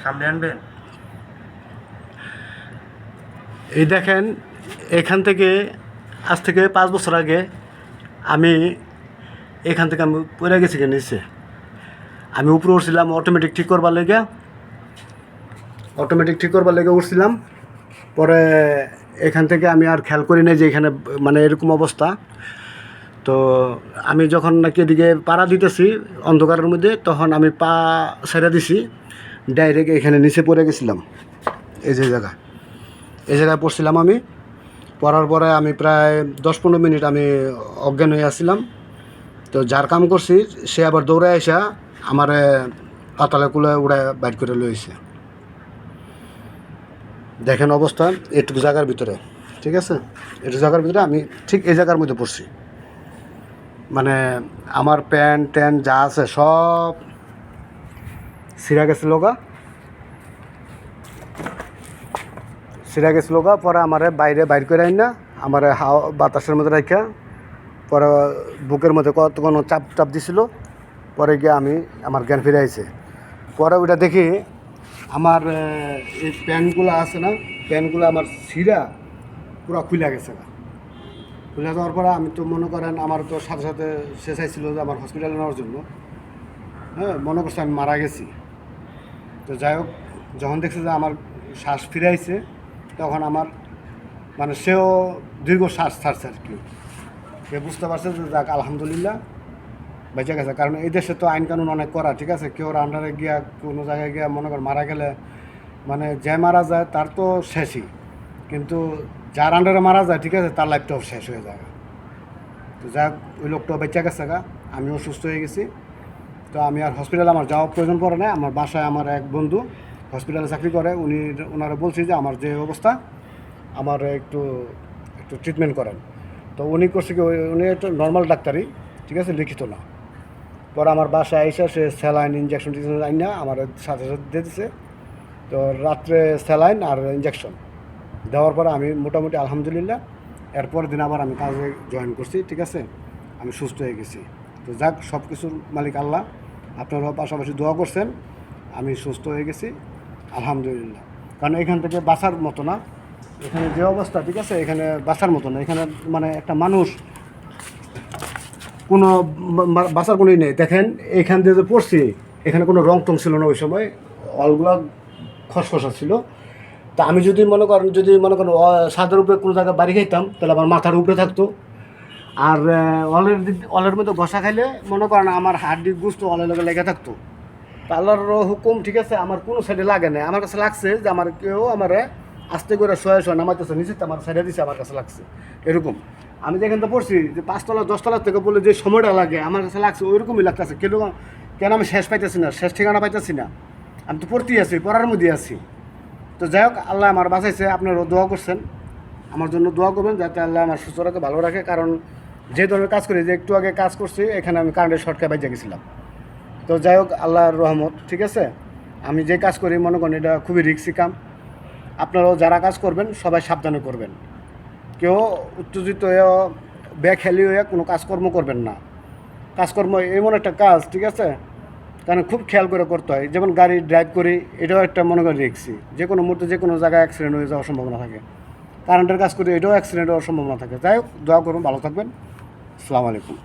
সামনে আনবেন। এই দেখেন, এখান থেকে আজ থেকে 5 বছর আগে আমি এখান থেকে আমি পড়ে গেছি নিচে। আমি উপরে উঠছিলাম অটোমেটিক ঠিক করবার লেগে উঠছিলাম। পরে এখান থেকে আমি আর খেয়াল করি না যে এখানে মানে এরকম অবস্থা। তো আমি যখন নাকি এদিকে পাড়া দিতেছি অন্ধকারের মধ্যে, তখন আমি পা ছেড়ে দিছি, ডাইরেক্ট এখানে নিচে পড়ে গেছিলাম। এই জায়গায় পড়ছিলাম আমি। পড়ার পরে আমি প্রায় 10-15 মিনিট আমি অজ্ঞান হয়ে আসছিলাম। তো যার কাম করছি সে আবার দৌড়ে আসা আমার পাতালে কুলে উড়ায় বাইট করে লইছে। দেখেন অবস্থা একটু জায়গার ভিতরে, ঠিক আছে, একটু জায়গার ভিতরে আমি ঠিক এই জায়গার মধ্যে পড়ছি। মানে আমার প্যান্ট ট্যান্ট যা আছে সব ছিঁড়া গেছিল গা। পরে আমার বাইরে বাইর করে আইন না আমার হাওয়া বাতাসের মধ্যে রাখা, পরে বুকের মধ্যে কতক্ষণ চাপ চাপ দিছিল। পরে গিয়ে আমার জ্ঞান ফিরে আইছে। পরে ওইটা দেখি আমার এই প্যান্টগুলো আছে না, প্যান্টগুলো আমার ছিঁড়া পুরো খুলে গেছে। খুলে যাওয়ার পরে আমি তো মনে করেন আমার তো সাথে সাথে সে চাইছিল যে আমার হসপিটালে নেওয়ার জন্য। হ্যাঁ, মনে করছে আমি মারা গেছি। তো যাই হোক, যখন দেখছে যে আমার শ্বাস ফিরে আইছে, তখন আমার মানে সেও দীর্ঘ শ্বাস ছাড়ছে আর কি। সে বুঝতে পারছে যে যাক আলহামদুলিল্লাহ বেঁচে গেছে। কারণ এই দেশে তো আইন কানুন অনেক করা, ঠিক আছে। কেউ আন্ডারে গিয়া কোনো জায়গায় গিয়া মনে কর মারা গেলে মানে যে মারা যায় তার তো শেষই, কিন্তু যার আন্ডারে মারা যায়, ঠিক আছে, তার লাইফটাও শেষ হয়ে যায়। তো যাক ওই লোকটাও বেঁচে গেছে গা, আমিও সুস্থ হয়ে গেছি। তো আমি আর হসপিটালে আমার যাওয়ার প্রয়োজন পড়ে না। আমার বাসায় আমার এক বন্ধু হসপিটালে চাকরি করে, ওনারা বলছি যে আমার যে অবস্থা আমার একটু ট্রিটমেন্ট করেন। তো উনি করছে কি, উনি একটা নর্মাল ডাক্তারই, ঠিক আছে, লিখিত না। পরে আমার বাসায় এসে সে স্যালাইন ইঞ্জেকশন আইন না আমার সাথে সাথে দিয়ে দিছে। তো রাত্রে স্যালাইন আর ইঞ্জেকশন দেওয়ার পরে আমি মোটামুটি আলহামদুলিল্লাহ এরপরের দিন আবার আমি কাজে জয়েন করছি, ঠিক আছে, আমি সুস্থ হয়ে গেছি। তো যাক, সব কিছুর মালিক আল্লাহ। আপনারাও পাশাপাশি দোয়া করছেন, আমি সুস্থ হয়ে গেছি আলহামদুলিল্লাহ। কারণ এখান থেকে বাঁচার মতো না, এখানে যে অবস্থা, ঠিক আছে, এখানে বাঁচার মতো না। এখানে মানে একটা মানুষ কোনো বাঁচার কোনোই নেই। দেখেন এখান দিয়ে যে পড়ছি, এখানে কোনো রং টং ছিল না ওই সময়, অলগুলো খসখসা ছিল। তা আমি যদি মনে করেন ছাদের উপরে কোনো জায়গায় বাড়ি খাইতাম, তাহলে আমার মাথার উপরে থাকতো। আর অলের মধ্যে ঘষা খাইলে মনে করেন আমার হাড্ডি গুস্ত অলের লগে লেগে থাকতো। তা আল্লাহর হুকুম, ঠিক আছে, আমার কোনো সাইডে লাগে না। আমার কাছে লাগছে যে আমার কেউ আমার আস্তে করে শয়ে নামাইতেছে নিচে, আমার সাইডে দিছে, আমার কাছে লাগছে এরকম। আমি যেখান থেকে পড়ছি যে 5তলা 10তলা থেকে বলে যে সময়টা লাগে, আমার কাছে লাগছে ওইরকমই লাগতেছে। কেন আমি শেষ পাইতেছি না, শেষ ঠিকানা পাইতেছি না। আমি তো পড়তেই আছি, পড়ার মধ্যে আছি। তো যাই হোক, আল্লাহ আমার বাঁচাইছে। আপনারাও দোয়া করছেন, আমার জন্য দোয়া করবেন যাতে আল্লাহ আমার সুস্থ রাখে, ভালো রাখে। কারণ যে ধরনের কাজ করি, যে একটু আগে কাজ করছি, এখানে আমি কারেন্টের শর্ট খেয়ে বেঁচে গেছিলাম। তো যাই হোক, আল্লাহর রহমত, ঠিক আছে। আমি যে কাজ করি মনে করেন এটা খুবই রিস্কি কাম। আপনারাও যারা কাজ করবেন সবাই সাবধানে করবেন। কেউ উত্তেজিত হয়ে বেখেয়ালি হয়ে কোনো কাজকর্ম করবেন না। কাজকর্ম এমন একটা কাজ, ঠিক আছে, কারণ খুব খেয়াল করে করতে হয়। যেমন গাড়ি ড্রাইভ করি, এটাও একটা মনে করি রিস্কি। যে কোনো মুহূর্তে যে কোনো জায়গায় অ্যাক্সিডেন্ট হয়ে যাওয়ার সম্ভাবনা থাকে। কারেন্টের কাজ করি, এটাও অ্যাক্সিডেন্ট হওয়ার সম্ভাবনা থাকে। যাই হোক, দোয়া করুন, ভালো থাকবেন। আসসালামু আলাইকুম।